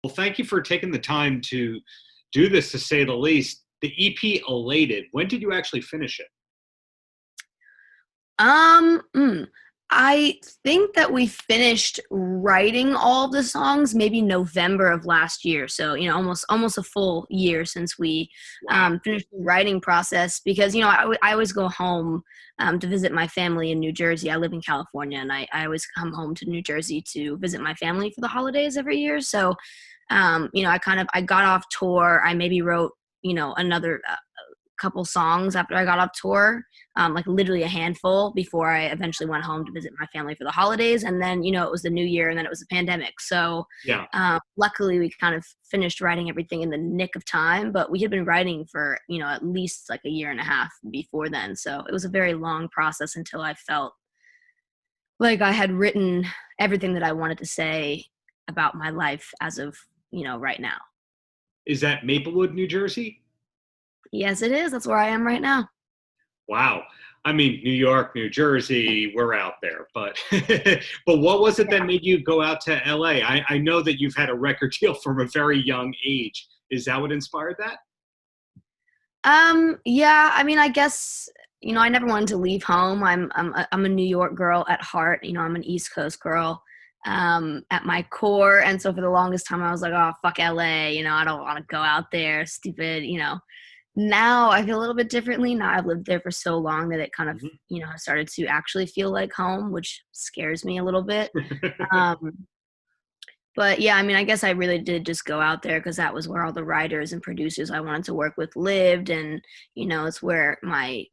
Well, thank you for taking the time to do this, to say the least. The EP Elated, when did you actually finish it? Um, mm, I think that we finished writing all of the songs maybe November of last year. So, almost a full year since we Wow. finished the writing process because, I always go home to visit my family in New Jersey. I live in California and I always come home to New Jersey to visit my family for the holidays every year. So, I got off tour. I maybe wrote, another couple songs after I got off tour, like literally a handful before I eventually went home to visit my family for the holidays. And then, it was the new year and then it was the pandemic. So Yeah. luckily we kind of finished writing everything in the nick of time, but we had been writing for, at least like a year and a half before then. So it was a very long process until I felt like I had written everything that I wanted to say about my life as of, right now. Is that Maplewood, New Jersey? Yes, it is. That's where I am right now. Wow. I mean, New York, New Jersey, we're out there. But but what was it that made you go out to LA? I know that you've had a record deal from a very young age. Is that what inspired that? Yeah, I mean, I guess, I never wanted to leave home. I'm a New York girl at heart. I'm an East Coast girl at my core. And so for the longest time I was like, oh, fuck LA, I don't want to go out there, stupid. Now I feel a little bit differently. Now I've lived there for so long that it kind of, Mhm. started to actually feel like home, which scares me a little bit. Um, but yeah, I mean, I guess I really did just go out there because that was where all the writers and producers I wanted to work with lived, and it's where my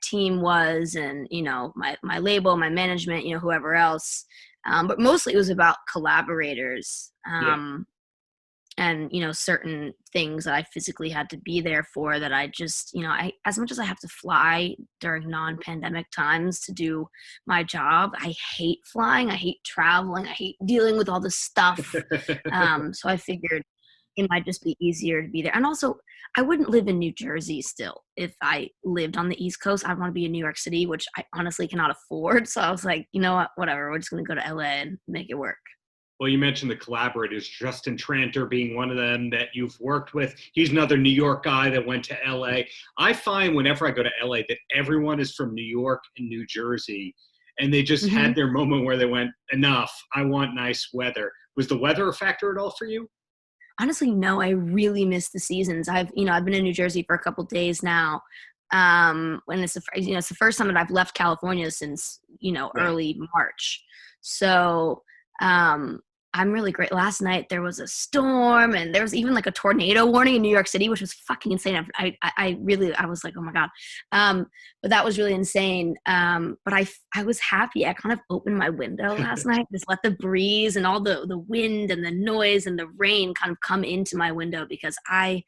team was, and my label, my management, whoever else. But mostly it was about collaborators. Yeah. And certain things that I physically had to be there for, that I just, I, as much as I have to fly during non-pandemic times to do my job, I hate flying, I hate traveling, I hate dealing with all this stuff. So I figured it might just be easier to be there. And also, I wouldn't live in New Jersey still if I lived on the East Coast. I want to be in New York City, which I honestly cannot afford. So I was like, you know what, whatever, we're just going to go to LA and make it work. Well, you mentioned the collaborators, Justin Tranter being one of them that you've worked with. He's another New York guy that went to LA. I find whenever I go to LA that everyone is from New York and New Jersey, and they just Hmm. had their moment where they went, enough, I want nice weather. Was the weather a factor at all for you? Honestly, no, I really miss the seasons. I've been in New Jersey for a couple days now. When it's the first time that I've left California since, Yeah. early March. So, um, I'm really great. Last night there was a storm and there was even like a tornado warning in New York City, which was fucking insane. I was like, oh my God. But that was really insane. But I was happy. I kind of opened my window last night, just let the breeze and all the wind and the noise and the rain kind of come into my window, because I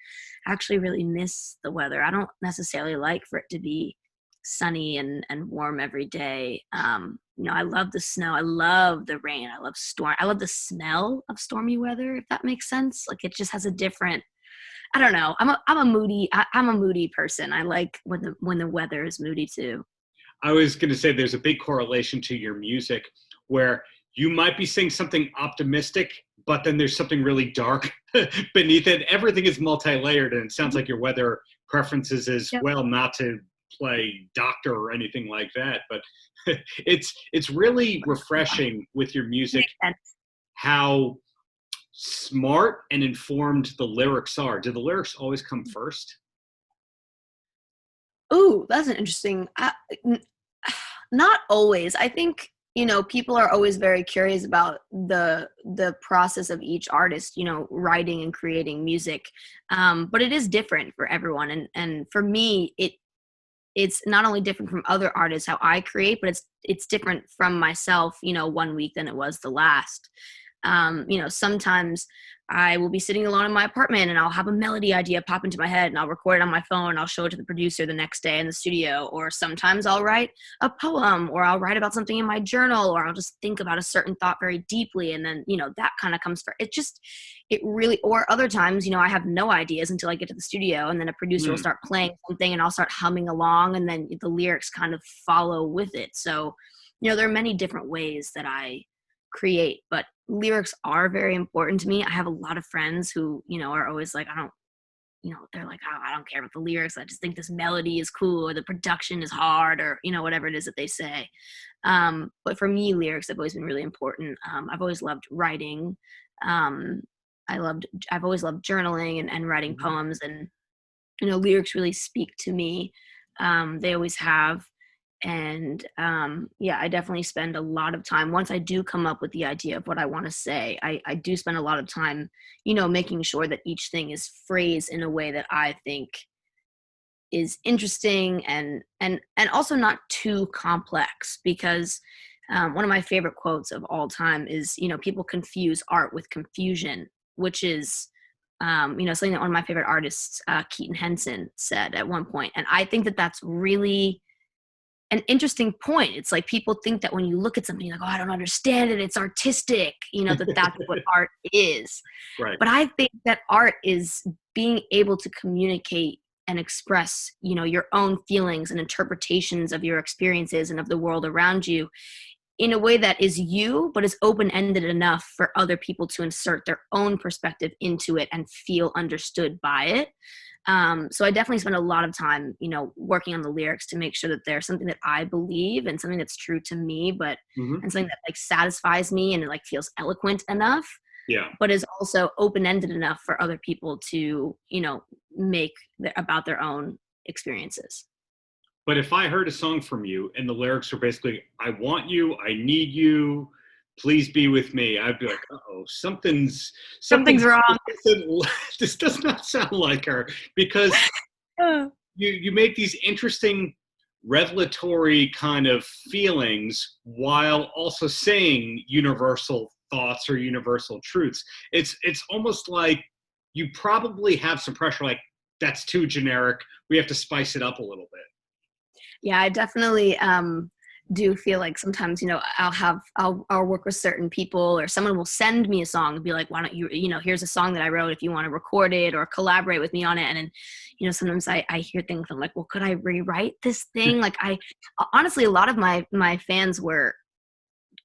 actually really miss the weather. I don't necessarily like for it to be sunny and warm every day. I love the snow. I love the rain. I love storm. I love the smell of stormy weather, if that makes sense. Like it just has a different, I don't know. I'm a moody person. I like when the weather is moody too. I was going to say there's a big correlation to your music where you might be saying something optimistic, but then there's something really dark beneath it. Everything is multi-layered, and it sounds Mhm. like your weather preferences as Yep. well, not to play doctor or anything like that. But it's really refreshing with your music Makes sense. how smart and informed the lyrics are. Do the lyrics always come first? Ooh, that's an interesting. Not always. I think people are always very curious about the process of each artist, writing and creating music. But it is different for everyone, and for me, it's not only different from other artists how I create, but it's different from myself. One week than it was the last. Sometimes I will be sitting alone in my apartment and I'll have a melody idea pop into my head and I'll record it on my phone and I'll show it to the producer the next day in the studio. Or sometimes I'll write a poem, or I'll write about something in my journal, or I'll just think about a certain thought very deeply. And then, that kind of comes for it. It really, or other times, I have no ideas until I get to the studio, and then a producer will Hmm. start playing something and I'll start humming along, and then the lyrics kind of follow with it. So, there are many different ways that I create, but lyrics are very important to me. I have a lot of friends who, are always like, they're like, oh, I don't care about the lyrics. I just think this melody is cool, or the production is hard, or, whatever it is that they say. But for me, lyrics have always been really important. I've always loved writing. I've always loved journaling and writing poems, and, lyrics really speak to me. They always have. And I definitely spend a lot of time, once I do come up with the idea of what I want to say, I do spend a lot of time, making sure that each thing is phrased in a way that I think is interesting and also not too complex, because one of my favorite quotes of all time is, people confuse art with confusion, which is something that one of my favorite artists, Keaton Henson, said at one point. And I think that that's really an interesting point. It's like, people think that when you look at something, like, oh, I don't understand it, it's artistic, that's what art is. Right. But I think that art is being able to communicate and express, your own feelings and interpretations of your experiences and of the world around you in a way that is you, but is open-ended enough for other people to insert their own perspective into it and feel understood by it. So I definitely spend a lot of time, working on the lyrics to make sure that they're something that I believe and something that's true to me, but and something that like satisfies me and it like feels eloquent enough. Yeah. But is also open-ended enough for other people to, make about their own experiences. But if I heard a song from you and the lyrics are basically, I want you, I need you, please be with me, I'd be like, uh-oh, something's wrong. This does not sound like her, because you make these interesting revelatory kind of feelings while also saying universal thoughts or universal truths. It's almost like you probably have some pressure, like, that's too generic, we have to spice it up a little bit. Yeah, I definitely do feel like sometimes, I'll work with certain people, or someone will send me a song and be like, why don't you, here's a song that I wrote if you want to record it or collaborate with me on it. And then, sometimes I hear things, I'm like, well, could I rewrite this thing? Like, honestly, a lot of my fans were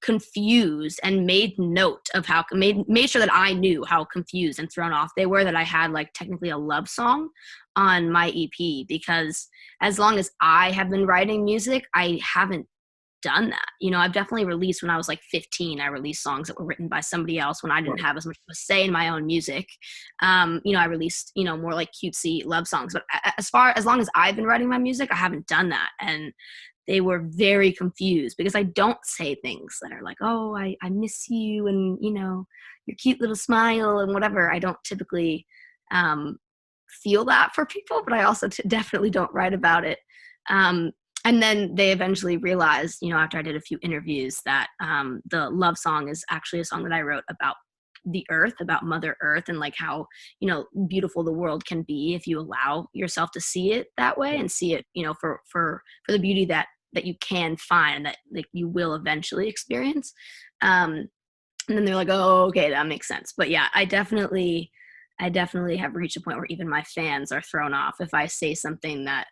confused and made note of how made sure that I knew how confused and thrown off they were that I had like technically a love song on my EP, because as long as I have been writing music, I haven't done that. I've definitely released, when I was like 15, I released songs that were written by somebody else when I didn't have as much of a say in my own music. I released, more like cutesy love songs, but as long as I've been writing my music, I haven't done that. And they were very confused because I don't say things that are like, oh, I miss you, and, your cute little smile and whatever. I don't typically feel that for people, but I also definitely don't write about it. And then they eventually realized, after I did a few interviews, that the love song is actually a song that I wrote about the earth, about Mother Earth, and like how, beautiful the world can be if you allow yourself to see it that way and see it, for the beauty that you can find and that like you will eventually experience. And then they're like, oh, okay, that makes sense. But yeah, I definitely have reached a point where even my fans are thrown off if I say something that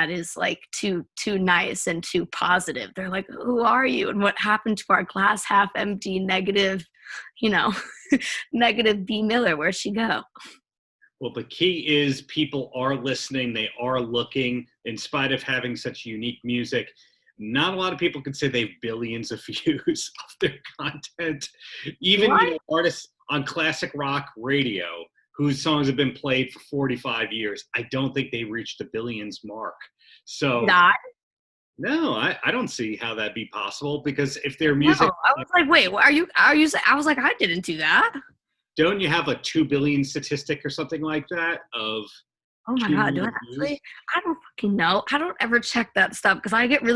is like too nice and too positive. They're like, who are you? And what happened to our glass half empty negative, negative Bea Miller? Where'd she go? Well, the key is people are listening. They are looking, in spite of having such unique music. Not a lot of people can say they have billions of views of their content. Even artists on classic rock radio whose songs have been played for 45 years, I don't think they reached the billions mark. So no, I don't see how that'd be possible, because if their music... No, I was like, wait, are you, I was like, I didn't do that. Don't you have a 2 billion statistic or something like that of... Oh my God, do I actually? I don't fucking know. I don't ever check that stuff because I feel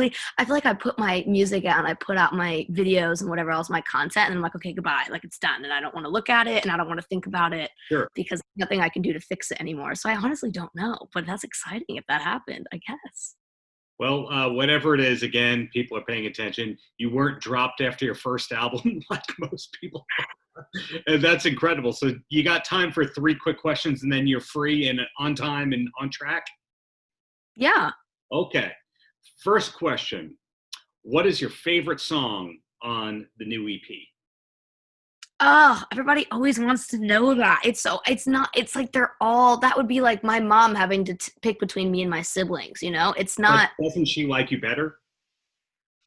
like I put my music out and I put out my videos and whatever else, my content, and I'm like, okay, goodbye. Like, it's done. And I don't want to look at it and I don't want to think about it because there's nothing I can do to fix it anymore. So I honestly don't know, but that's exciting if that happened, I guess. Well, whatever it is, again, people are paying attention. You weren't dropped after your first album like most people are. And that's incredible. So you got time for 3 quick questions and then you're free and on time and on track? Yeah. Okay. First question. What is your favorite song on the new EP? Oh, everybody always wants to know that. It's like they're all, that would be like my mom having to pick between me and my siblings, you know? It's But not, doesn't she like you better?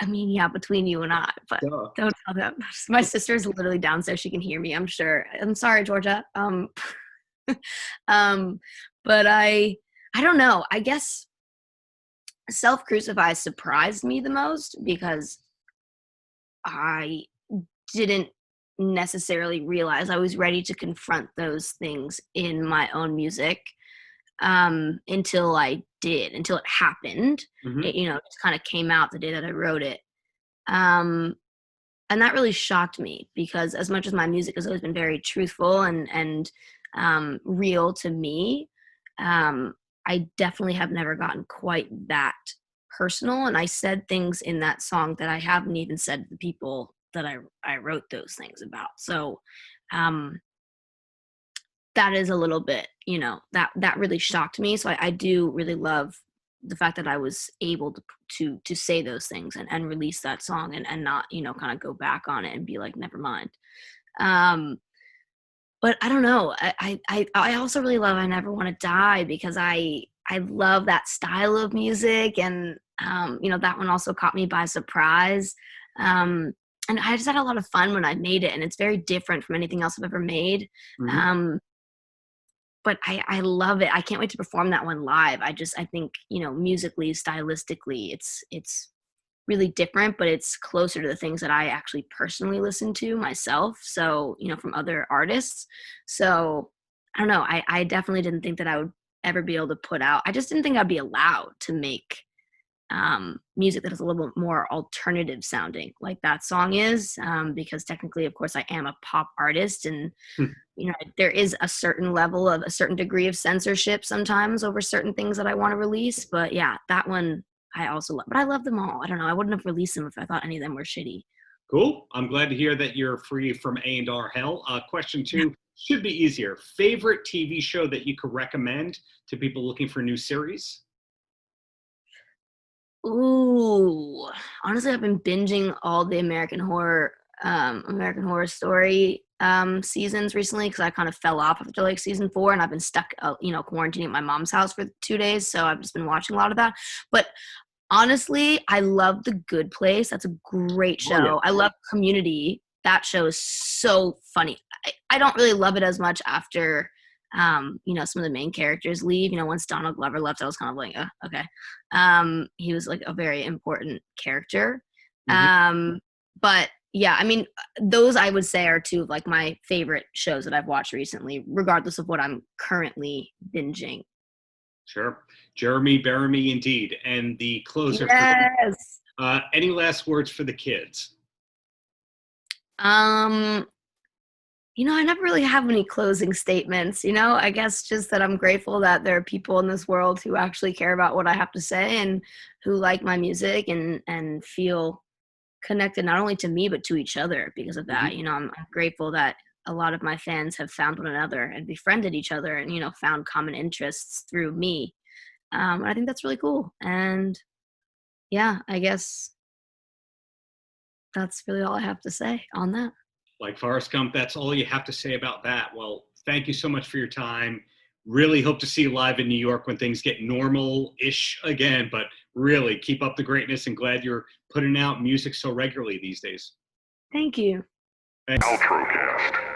I mean, yeah, between you and I, but Duh. don't tell them. My sister's literally downstairs. She can hear me, I'm sure. I'm sorry, Georgia. Um, but I don't know. I guess Self-Crucify surprised me the most because I didn't necessarily realize I was ready to confront those things in my own music until I did, until it happened. Hmm. It, just kind of came out the day that I wrote it. Um, and that really shocked me because as much as my music has always been very truthful and real to me, I definitely have never gotten quite that personal. And I said things in that song that I haven't even said to the people that I wrote those things about. So um, that is a little bit, that really shocked me. So I do really love the fact that I was able to say those things and release that song and not, kind of go back on it and be like, never mind. Um, but I don't know. I also really love I Never Want to Die because I love that style of music and that one also caught me by surprise. And I just had a lot of fun when I made it, and it's very different from anything else I've ever made. Hmm. Um, but I love it. I can't wait to perform that one live. I think, musically, stylistically, it's really different, but it's closer to the things that I actually personally listen to myself. So, from other artists. So I don't know. I definitely didn't think that I would ever be able to put out. I just didn't think I'd be allowed to make music that is a little bit more alternative sounding like that song is, because technically, of course, I am a pop artist, and there is a certain level of a certain degree of censorship sometimes over certain things that I want to release. But yeah, that one I also love, but I love them all. I don't know, I wouldn't have released them if I thought any of them were shitty. Cool. I'm glad to hear that you're free from A&R hell. Question two should be easier. Favorite TV show that you could recommend to people looking for new series? Ooh, honestly, I've been binging all the American Horror Story seasons recently because I kind of fell off after like season 4, and I've been stuck, quarantining at my mom's house for 2 days, so I've just been watching a lot of that. But honestly, I love The Good Place. That's a great Oh, yeah. show. I love Community. That show is so funny. I don't really love it as much after some of the main characters leave. Once Donald Glover left, I was kind of like, okay. He was like a very important character. Hmm. But yeah, I mean, those I would say are two of like my favorite shows that I've watched recently, regardless of what I'm currently binging. Sure. Jeremy Bearimy, indeed. And the closer for Yes. any last words for the kids? Um, I never really have any closing statements, I guess just that I'm grateful that there are people in this world who actually care about what I have to say and who like my music and feel connected not only to me but to each other because of that. Hmm. I'm grateful that a lot of my fans have found one another and befriended each other and found common interests through me. And I think that's really cool. And yeah, I guess that's really all I have to say on that. Like Forrest Gump, that's all you have to say about that. Well, thank you so much for your time. Really hope to see you live in New York when things get normal-ish again, but really keep up the greatness and glad you're putting out music so regularly these days. Thank you. Thanks. Paltrocast.